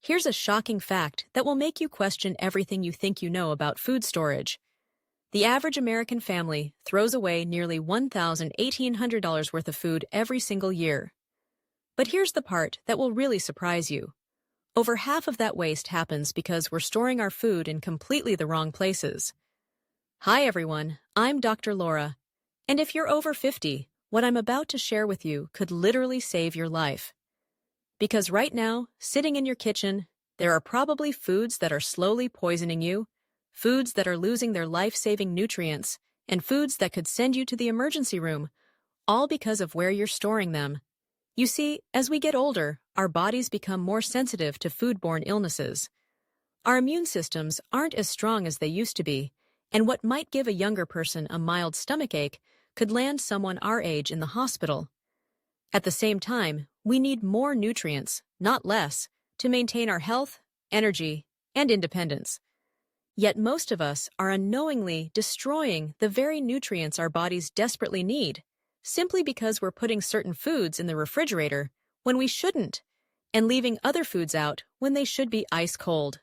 Here's a shocking fact that will make you question everything you think you know about food storage. The average American family throws away nearly $1,800 worth of food every single year. But here's the part that will really surprise you. Over half of that waste happens because we're storing our food in completely the wrong places. Hi everyone, I'm Dr. Laura, and if you're over 50, what I'm about to share with you could literally save your life. Because right now, sitting in your kitchen, there are probably foods that are slowly poisoning you, foods that are losing their life-saving nutrients, and foods that could send you to the emergency room, all because of where you're storing them. You see, as we get older, our bodies become more sensitive to foodborne illnesses. Our immune systems aren't as strong as they used to be, and what might give a younger person a mild stomachache could land someone our age in the hospital. At the same time, we need more nutrients, not less, to maintain our health, energy, and independence. Yet most of us are unknowingly destroying the very nutrients our bodies desperately need, simply because we're putting certain foods in the refrigerator when we shouldn't, and leaving other foods out when they should be ice cold.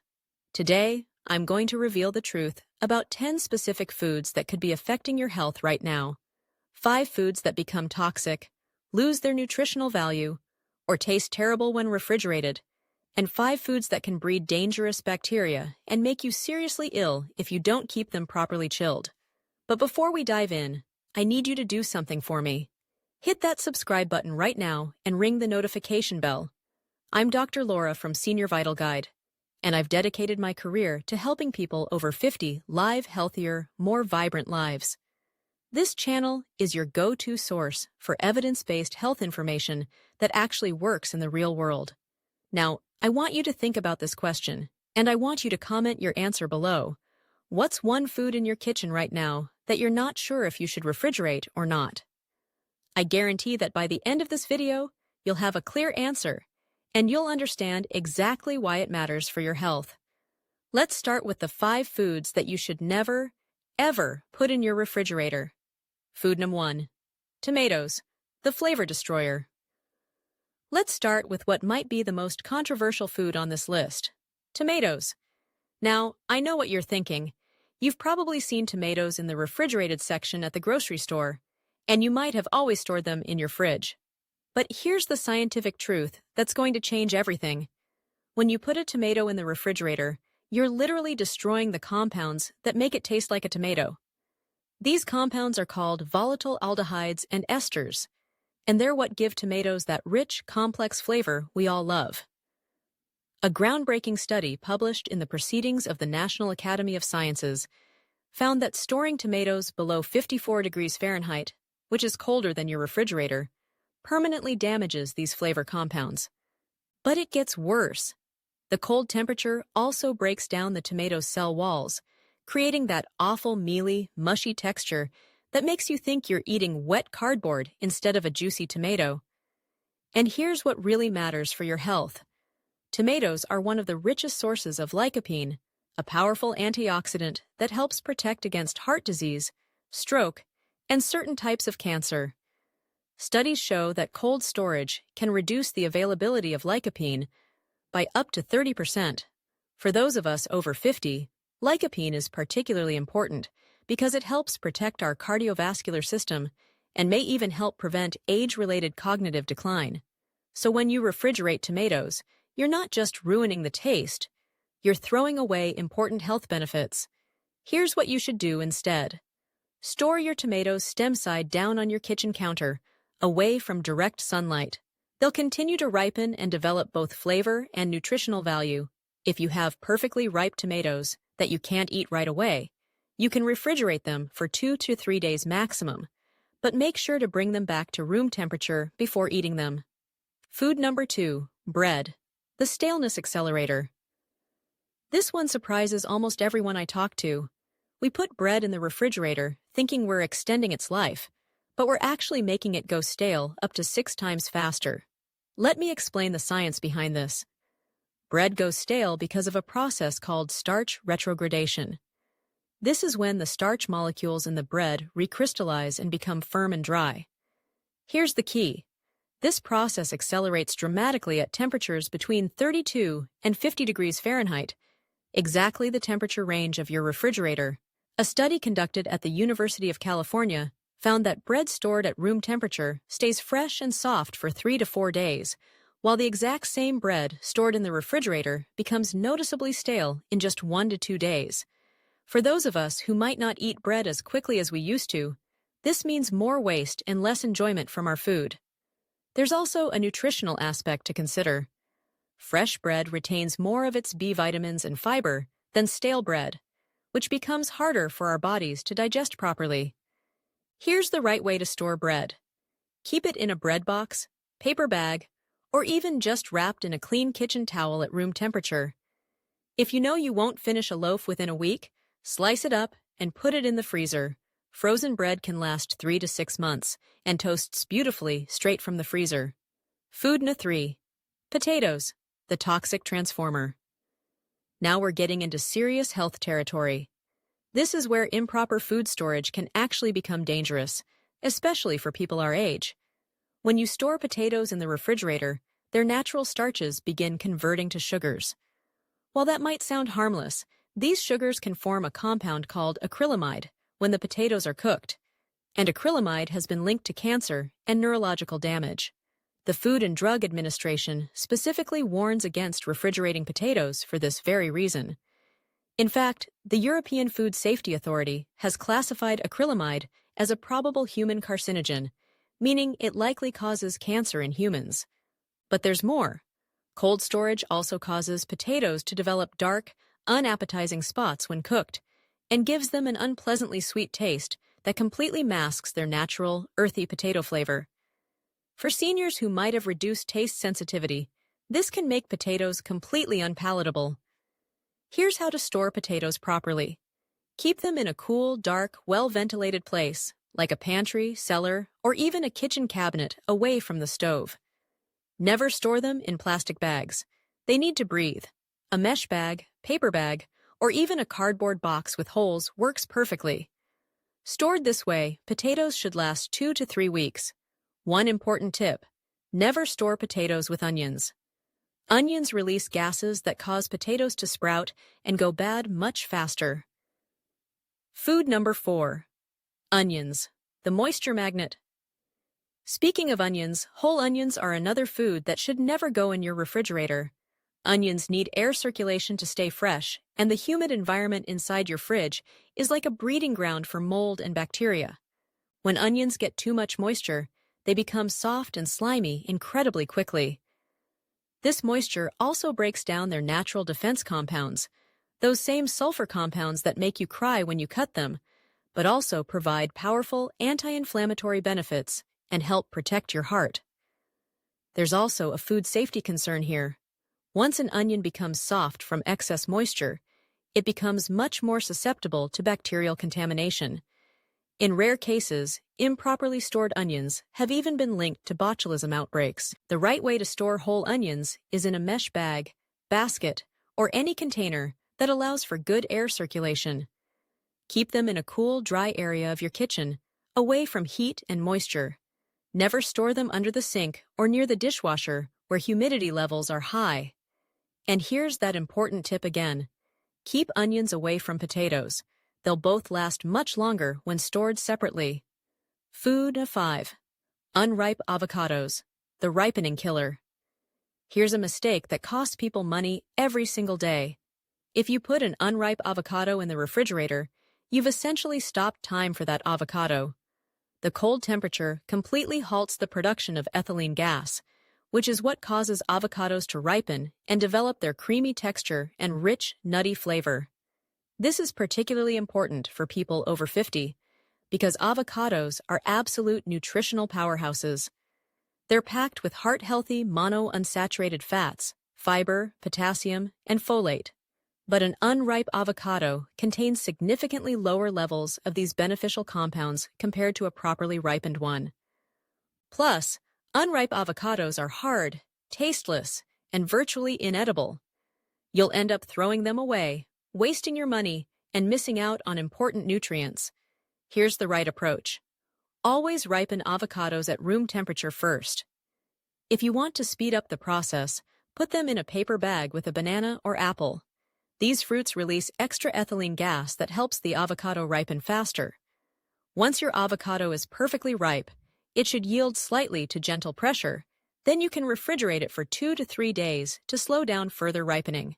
Today, I'm going to reveal the truth about 10 specific foods that could be affecting your health right now. 5 foods that become toxic, lose their nutritional value, or taste terrible when refrigerated, and 5 foods that can breed dangerous bacteria and make you seriously ill if you don't keep them properly chilled. But before we dive in, I need you to do something for me. Hit that subscribe button right now and ring the notification bell. I'm Dr. Laura from Senior Vital Guide, and I've dedicated my career to helping people over 50 live healthier, more vibrant lives. This channel is your go-to source for evidence-based health information that actually works in the real world. Now, I want you to think about this question, and I want you to comment your answer below. What's one food in your kitchen right now that you're not sure if you should refrigerate or not? I guarantee that by the end of this video, you'll have a clear answer, and you'll understand exactly why it matters for your health. Let's start with the 5 foods that you should never, ever put in your refrigerator. Food number 1. Tomatoes, the flavor destroyer. Let's start with what might be the most controversial food on this list. Tomatoes. Now, I know what you're thinking. You've probably seen tomatoes in the refrigerated section at the grocery store, and you might have always stored them in your fridge. But here's the scientific truth that's going to change everything. When you put a tomato in the refrigerator, you're literally destroying the compounds that make it taste like a tomato. These compounds are called volatile aldehydes and esters, and they're what give tomatoes that rich, complex flavor we all love. A groundbreaking study published in the Proceedings of the National Academy of Sciences found that storing tomatoes below 54 degrees Fahrenheit, which is colder than your refrigerator, permanently damages these flavor compounds. But it gets worse. The cold temperature also breaks down the tomato's cell walls, creating that awful, mealy, mushy texture that makes you think you're eating wet cardboard instead of a juicy tomato. And here's what really matters for your health. Tomatoes are one of the richest sources of lycopene, a powerful antioxidant that helps protect against heart disease, stroke, and certain types of cancer. Studies show that cold storage can reduce the availability of lycopene by up to 30%. For those of us over 50, lycopene is particularly important because it helps protect our cardiovascular system and may even help prevent age-related cognitive decline. So when you refrigerate tomatoes, you're not just ruining the taste, you're throwing away important health benefits. Here's what you should do instead. Store your tomatoes stem side down on your kitchen counter, away from direct sunlight. They'll continue to ripen and develop both flavor and nutritional value. If you have perfectly ripe tomatoes that you can't eat right away, you can refrigerate them for 2 to 3 days maximum, but make sure to bring them back to room temperature before eating them. Food number 2, bread, the staleness accelerator. This one surprises almost everyone I talk to. We put bread in the refrigerator thinking we're extending its life, but we're actually making it go stale up to 6 times faster. Let me explain the science behind this. Bread goes stale because of a process called starch retrogradation. This is when the starch molecules in the bread recrystallize and become firm and dry. Here's the key. This process accelerates dramatically at temperatures between 32 and 50 degrees Fahrenheit, exactly the temperature range of your refrigerator. A study conducted at the University of California found that bread stored at room temperature stays fresh and soft for 3 to 4 days, while the exact same bread stored in the refrigerator becomes noticeably stale in just 1 to 2 days. For those of us who might not eat bread as quickly as we used to, this means more waste and less enjoyment from our food. There's also a nutritional aspect to consider. Fresh bread retains more of its B vitamins and fiber than stale bread, which becomes harder for our bodies to digest properly. Here's the right way to store bread. Keep it in a bread box, paper bag, or even just wrapped in a clean kitchen towel at room temperature. If you know you won't finish a loaf within a week, slice it up and put it in the freezer. Frozen bread can last 3 to 6 months and toasts beautifully straight from the freezer. Food No. 3. Potatoes, the toxic transformer. Now we're getting into serious health territory. This is where improper food storage can actually become dangerous, especially for people our age. When you store potatoes in the refrigerator, their natural starches begin converting to sugars. While that might sound harmless, these sugars can form a compound called acrylamide when the potatoes are cooked, and acrylamide has been linked to cancer and neurological damage. The Food and Drug Administration specifically warns against refrigerating potatoes for this very reason. In fact, the European Food Safety Authority has classified acrylamide as a probable human carcinogen, meaning it likely causes cancer in humans. But there's more. Cold storage also causes potatoes to develop dark, unappetizing spots when cooked, and gives them an unpleasantly sweet taste that completely masks their natural, earthy potato flavor. For seniors who might have reduced taste sensitivity, this can make potatoes completely unpalatable. Here's how to store potatoes properly. Keep them in a cool, dark, well-ventilated place, like a pantry, cellar, or even a kitchen cabinet away from the stove. Never store them in plastic bags. They need to breathe. A mesh bag, paper bag, or even a cardboard box with holes works perfectly. Stored this way, potatoes should last 2 to 3 weeks. One important tip: never store potatoes with onions. Onions release gases that cause potatoes to sprout and go bad much faster. Food No. 4. Onions, the moisture magnet. Speaking of onions, whole onions are another food that should never go in your refrigerator. Onions need air circulation to stay fresh, and the humid environment inside your fridge is like a breeding ground for mold and bacteria. When onions get too much moisture, they become soft and slimy incredibly quickly. This moisture also breaks down their natural defense compounds, those same sulfur compounds that make you cry when you cut them, but also provide powerful anti-inflammatory benefits and help protect your heart. There's also a food safety concern here. Once an onion becomes soft from excess moisture, it becomes much more susceptible to bacterial contamination. In rare cases, improperly stored onions have even been linked to botulism outbreaks. The right way to store whole onions is in a mesh bag, basket, or any container that allows for good air circulation. Keep them in a cool, dry area of your kitchen, away from heat and moisture. Never store them under the sink or near the dishwasher where humidity levels are high. And here's that important tip again. Keep onions away from potatoes. They'll both last much longer when stored separately. Food No. 5. Unripe avocados, the ripening killer. Here's a mistake that costs people money every single day. If you put an unripe avocado in the refrigerator, you've essentially stopped time for that avocado. The cold temperature completely halts the production of ethylene gas, which is what causes avocados to ripen and develop their creamy texture and rich, nutty flavor. This is particularly important for people over 50, because avocados are absolute nutritional powerhouses. They're packed with heart-healthy monounsaturated fats, fiber, potassium, and folate. But an unripe avocado contains significantly lower levels of these beneficial compounds compared to a properly ripened one. Plus, unripe avocados are hard, tasteless, and virtually inedible. You'll end up throwing them away, wasting your money, and missing out on important nutrients. Here's the right approach. Always ripen avocados at room temperature first. If you want to speed up the process, put them in a paper bag with a banana or apple. These fruits release extra ethylene gas that helps the avocado ripen faster. Once your avocado is perfectly ripe, it should yield slightly to gentle pressure. Then you can refrigerate it for 2 to 3 days to slow down further ripening.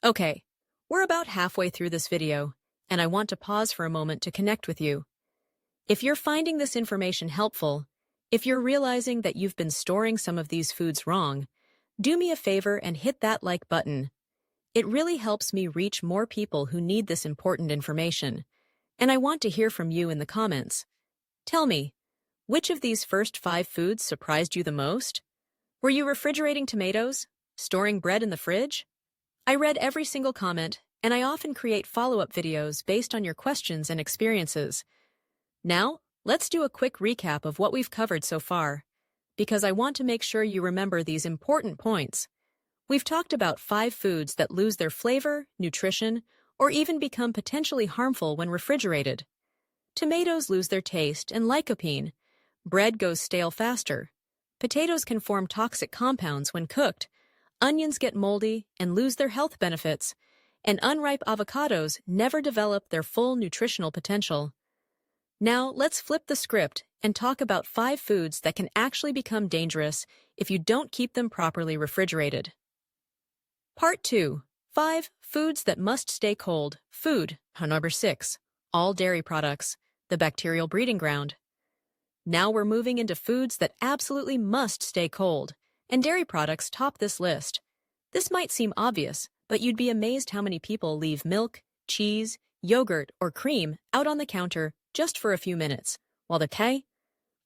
Okay, we're about halfway through this video, and I want to pause for a moment to connect with you. If you're finding this information helpful, if you're realizing that you've been storing some of these foods wrong, do me a favor and hit that like button. It really helps me reach more people who need this important information, and I want to hear from you in the comments. Tell me, which of these first 5 foods surprised you the most? Were you refrigerating tomatoes? Storing bread in the fridge? I read every single comment, and I often create follow-up videos based on your questions and experiences. Now, let's do a quick recap of what we've covered so far, because I want to make sure you remember these important points. We've talked about 5 foods that lose their flavor, nutrition, or even become potentially harmful when refrigerated. Tomatoes lose their taste and lycopene. Bread goes stale faster. Potatoes can form toxic compounds when cooked. Onions get moldy and lose their health benefits. And unripe avocados never develop their full nutritional potential. Now, let's flip the script and talk about 5 foods that can actually become dangerous if you don't keep them properly refrigerated. Part 2. 5 foods that must stay cold. Food. Number 6. All dairy products, the bacterial breeding ground. Now we're moving into foods that absolutely must stay cold, and dairy products top this list. This might seem obvious, but you'd be amazed how many people leave milk, cheese, yogurt, or cream out on the counter just for a few minutes, while they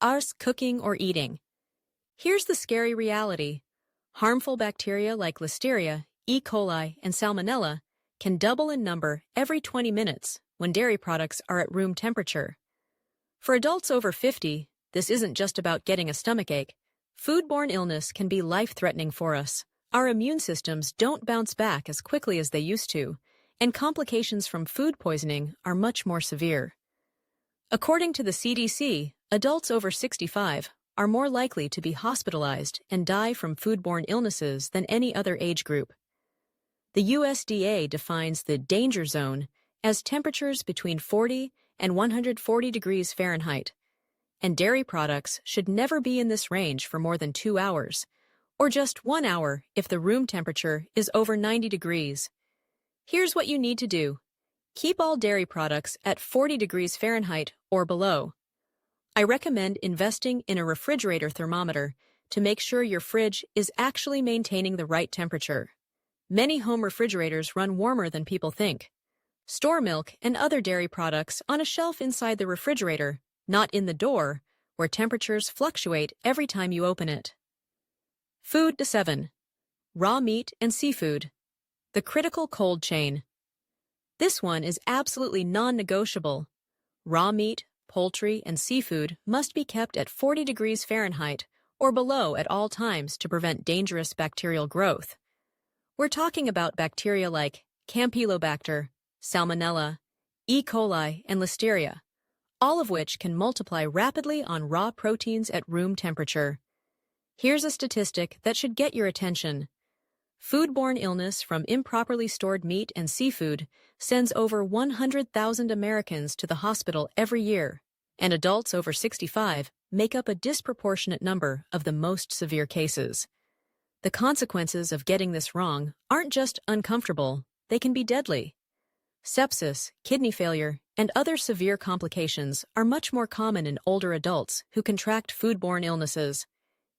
are cooking or eating. Here's the scary reality. Harmful bacteria like Listeria, E. coli, and Salmonella can double in number every 20 minutes when dairy products are at room temperature. For adults over 50, this isn't just about getting a stomachache. Foodborne illness can be life-threatening for us. Our immune systems don't bounce back as quickly as they used to, and complications from food poisoning are much more severe. According to the CDC, adults over 65 are more likely to be hospitalized and die from foodborne illnesses than any other age group. The USDA defines the danger zone as temperatures between 40 and 140 degrees Fahrenheit, and dairy products should never be in this range for more than 2 hours, or just 1 hour if the room temperature is over 90 degrees. Here's what you need to do. Keep all dairy products at 40 degrees Fahrenheit or below. I recommend investing in a refrigerator thermometer to make sure your fridge is actually maintaining the right temperature. Many home refrigerators run warmer than people think. Store milk and other dairy products on a shelf inside the refrigerator, not in the door, where temperatures fluctuate every time you open it. Food to 7. Raw meat and seafood. The critical cold chain. This one is absolutely non-negotiable. Raw meat, poultry, and seafood must be kept at 40 degrees Fahrenheit or below at all times to prevent dangerous bacterial growth. We're talking about bacteria like Campylobacter, Salmonella, E. coli, and Listeria, all of which can multiply rapidly on raw proteins at room temperature. Here's a statistic that should get your attention. Foodborne illness from improperly stored meat and seafood sends over 100,000 Americans to the hospital every year, and adults over 65 make up a disproportionate number of the most severe cases. The consequences of getting this wrong aren't just uncomfortable, they can be deadly. Sepsis, kidney failure, and other severe complications are much more common in older adults who contract foodborne illnesses.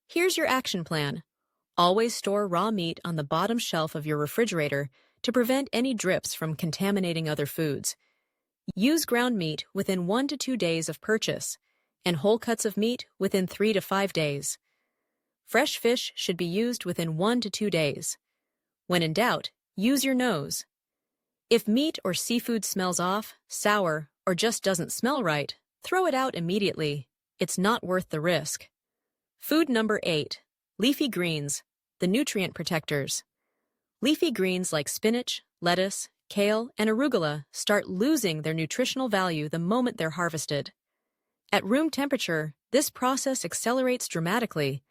Here's your action plan. Always store raw meat on the bottom shelf of your refrigerator to prevent any drips from contaminating other foods. Use ground meat within 1 to 2 days of purchase, and whole cuts of meat within 3 to 5 days. Fresh fish should be used within 1 to 2 days. When in doubt, use your nose. If meat or seafood smells off, sour, or just doesn't smell right, throw it out immediately. It's not worth the risk. Food number 8. Leafy greens, the nutrient protectors. Leafy greens like spinach, lettuce, kale, and arugula start losing their nutritional value the moment they're harvested. At room temperature, this process accelerates dramatically.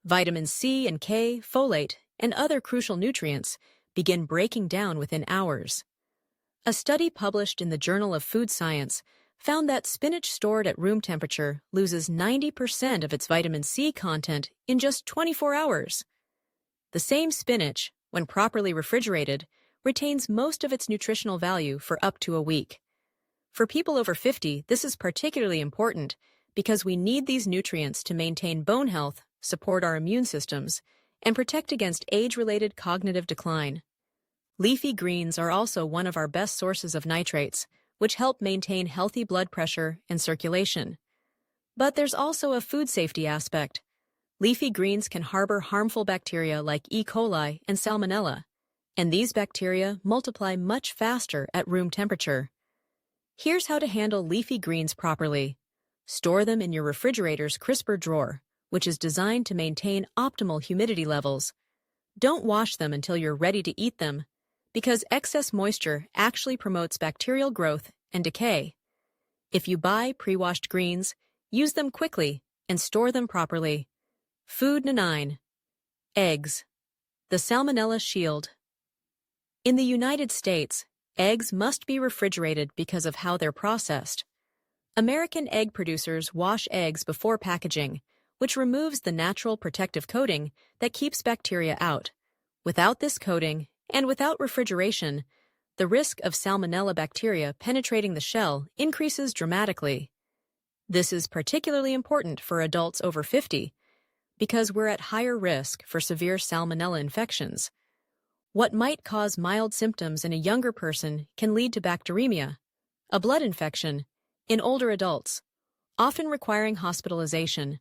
Vitamin C and K, folate, and other crucial nutrients begin breaking down within hours. A study published in the Journal of Food Science found that spinach stored at room temperature loses 90% of its vitamin C content in just 24 hours. The same spinach, when properly refrigerated, retains most of its nutritional value for up to a week. For people over 50, this is particularly important because we need these nutrients to maintain bone health, support our immune systems, and protect against age-related cognitive decline. Leafy greens are also one of our best sources of nitrates, which help maintain healthy blood pressure and circulation. But there's also a food safety aspect. Leafy greens can harbor harmful bacteria like E. coli and Salmonella, and these bacteria multiply much faster at room temperature. Here's how to handle leafy greens properly. Store them in your refrigerator's crisper drawer, which is designed to maintain optimal humidity levels. Don't wash them until you're ready to eat them, because excess moisture actually promotes bacterial growth and decay. If you buy pre-washed greens, use them quickly and store them properly. Food 9. Eggs. The Salmonella Shield. In the United States, eggs must be refrigerated because of how they're processed. American egg producers wash eggs before packaging, which removes the natural protective coating that keeps bacteria out. Without this coating, and without refrigeration, the risk of Salmonella bacteria penetrating the shell increases dramatically. This is particularly important for adults over 50 because we're at higher risk for severe Salmonella infections. What might cause mild symptoms in a younger person can lead to bacteremia, a blood infection, in older adults, often requiring hospitalization.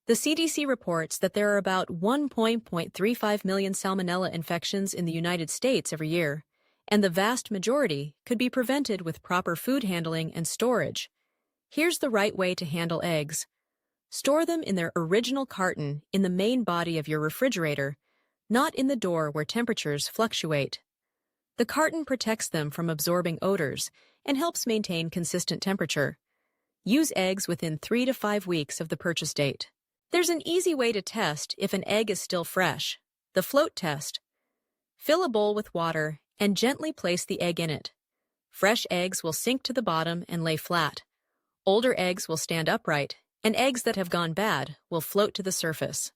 The CDC reports that there are about 1.35 million Salmonella infections in the United States every year, and the vast majority could be prevented with proper food handling and storage. Here's the right way to handle eggs. Store them in their original carton in the main body of your refrigerator, not in the door where temperatures fluctuate. The carton protects them from absorbing odors and helps maintain consistent temperature. Use eggs within 3 to 5 weeks of the purchase date. There's an easy way to test if an egg is still fresh, the float test. Fill a bowl with water and gently place the egg in it. Fresh eggs will sink to the bottom and lay flat. Older eggs will stand upright, and eggs that have gone bad will float to the surface.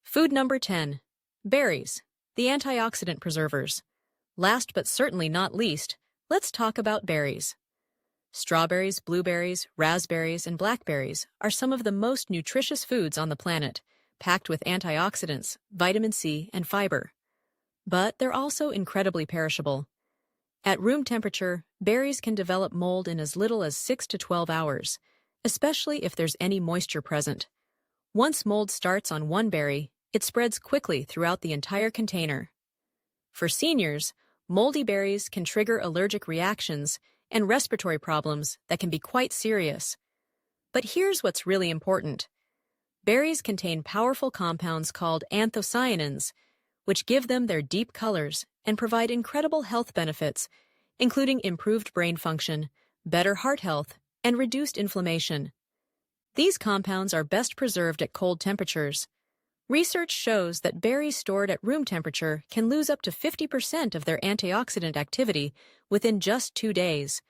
Food number 10. Berries, the antioxidant preservers. Last but certainly not least, let's talk about berries. Strawberries, blueberries, raspberries, and blackberries are some of the most nutritious foods on the planet, packed with antioxidants, vitamin C, and fiber. But they're also incredibly perishable. At room temperature, berries can develop mold in as little as 6 to 12 hours, especially if there's any moisture present. Once mold starts on one berry, it spreads quickly throughout the entire container. For seniors, moldy berries can trigger allergic reactions and respiratory problems that can be quite serious. But here's what's really important. Berries contain powerful compounds called anthocyanins, which give them their deep colors and provide incredible health benefits, including improved brain function, better heart health, and reduced inflammation. These compounds are best preserved at cold temperatures. Research shows that berries stored at room temperature can lose up to 50% of their antioxidant activity within just 2 days,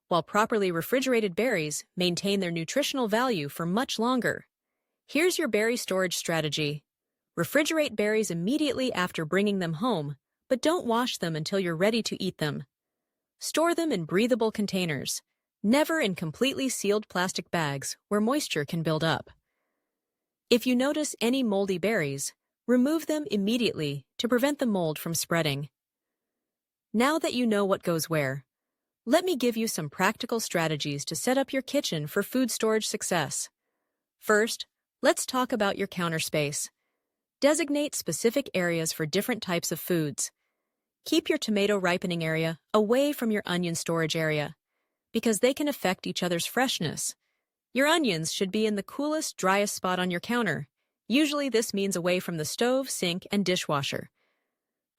while properly refrigerated berries maintain their nutritional value for much longer. Here's your berry storage strategy. Refrigerate berries immediately after bringing them home, but don't wash them until you're ready to eat them. Store them in breathable containers, never in completely sealed plastic bags where moisture can build up. If you notice any moldy berries, remove them immediately to prevent the mold from spreading. Now that you know what goes where, let me give you some practical strategies to set up your kitchen for food storage success. First, let's talk about your counter space. Designate specific areas for different types of foods. Keep your tomato ripening area away from your onion storage area, because they can affect each other's freshness. Your onions should be in the coolest, driest spot on your counter. Usually this means away from the stove, sink, and dishwasher.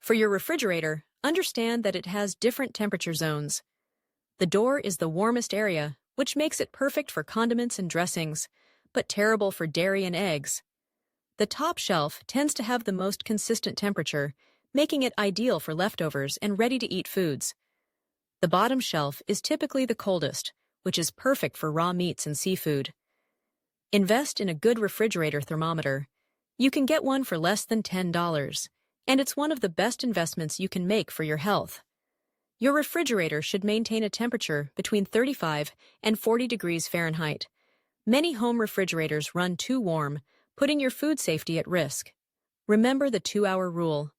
For your refrigerator, understand that it has different temperature zones. The door is the warmest area, which makes it perfect for condiments and dressings, but terrible for dairy and eggs. The top shelf tends to have the most consistent temperature, making it ideal for leftovers and ready-to-eat foods. The bottom shelf is typically the coldest, which is perfect for raw meats and seafood. Invest in a good refrigerator thermometer. You can get one for less than $10, and it's one of the best investments you can make for your health. Your refrigerator should maintain a temperature between 35 and 40 degrees Fahrenheit. Many home refrigerators run too warm, putting your food safety at risk. Remember the 2-hour rule.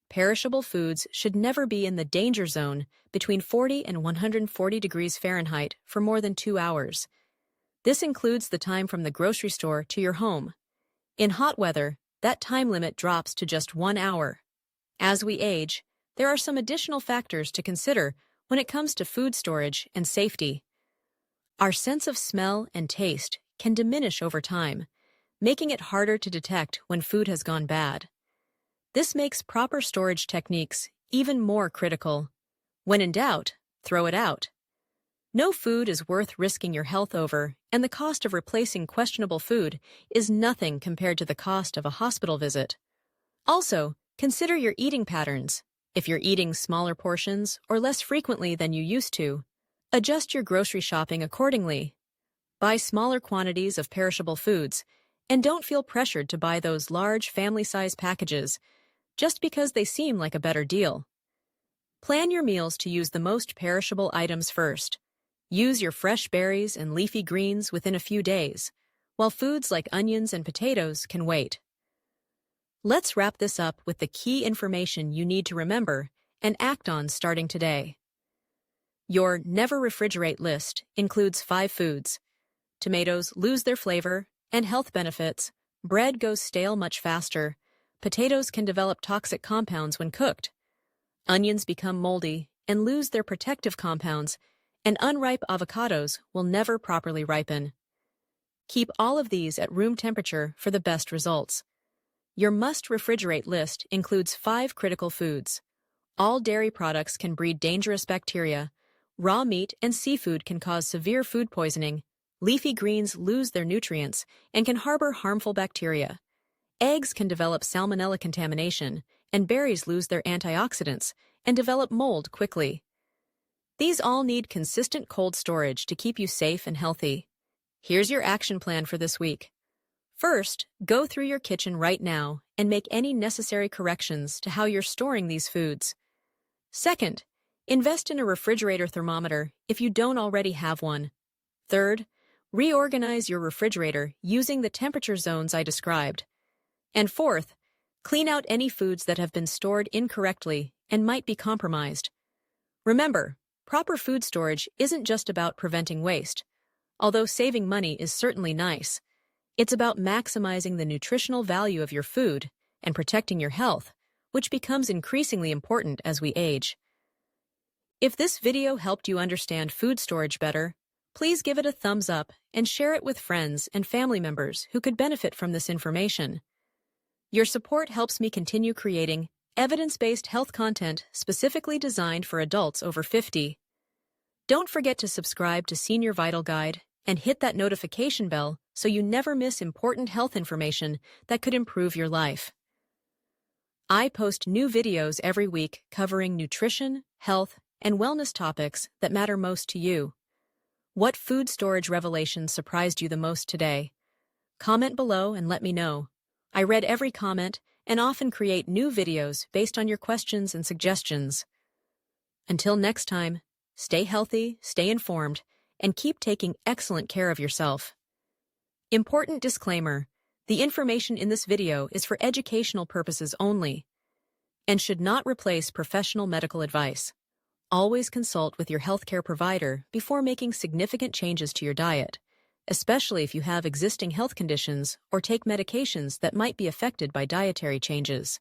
Perishable foods should never be in the danger zone between 40 and 140 degrees Fahrenheit for more than 2 hours. This includes the time from the grocery store to your home. In hot weather, that time limit drops to just 1 hour. As we age, there are some additional factors to consider when it comes to food storage and safety. Our sense of smell and taste can diminish over time, making it harder to detect when food has gone bad. This makes proper storage techniques even more critical. When in doubt, throw it out. No food is worth risking your health over, and the cost of replacing questionable food is nothing compared to the cost of a hospital visit. Also, consider your eating patterns. If you're eating smaller portions or less frequently than you used to, adjust your grocery shopping accordingly. Buy smaller quantities of perishable foods, and don't feel pressured to buy those large family-size packages just because they seem like a better deal. Plan your meals to use the most perishable items first. Use your fresh berries and leafy greens within a few days, while foods like onions and potatoes can wait. Let's wrap this up with the key information you need to remember and act on starting today. Your never refrigerate list includes 5 foods. Tomatoes lose their flavor and health benefits. Bread goes stale much faster. Potatoes can develop toxic compounds when cooked. Onions become moldy and lose their protective compounds, and unripe avocados will never properly ripen. Keep all of these at room temperature for the best results. Your must-refrigerate list includes 5 critical foods. All dairy products can breed dangerous bacteria. Raw meat and seafood can cause severe food poisoning. Leafy greens lose their nutrients and can harbor harmful bacteria. Eggs can develop salmonella contamination, and berries lose their antioxidants and develop mold quickly. These all need consistent cold storage to keep you safe and healthy. Here's your action plan for this week. First, go through your kitchen right now and make any necessary corrections to how you're storing these foods. Second, invest in a refrigerator thermometer if you don't already have one. Third, reorganize your refrigerator using the temperature zones I described. And fourth, clean out any foods that have been stored incorrectly and might be compromised. Remember, proper food storage isn't just about preventing waste. Although saving money is certainly nice, it's about maximizing the nutritional value of your food and protecting your health, which becomes increasingly important as we age. If this video helped you understand food storage better, please give it a thumbs up and share it with friends and family members who could benefit from this information. Your support helps me continue creating evidence-based health content specifically designed for adults over 50. Don't forget to subscribe to Senior Vital Guide and hit that notification bell so you never miss important health information that could improve your life. I post new videos every week covering nutrition, health, and wellness topics that matter most to you. What food storage revelations surprised you the most today? Comment below and let me know. I read every comment and often create new videos based on your questions and suggestions. Until next time, stay healthy, stay informed, and keep taking excellent care of yourself. Important disclaimer: the information in this video is for educational purposes only and should not replace professional medical advice. Always consult with your healthcare provider before making significant changes to your diet, especially if you have existing health conditions or take medications that might be affected by dietary changes.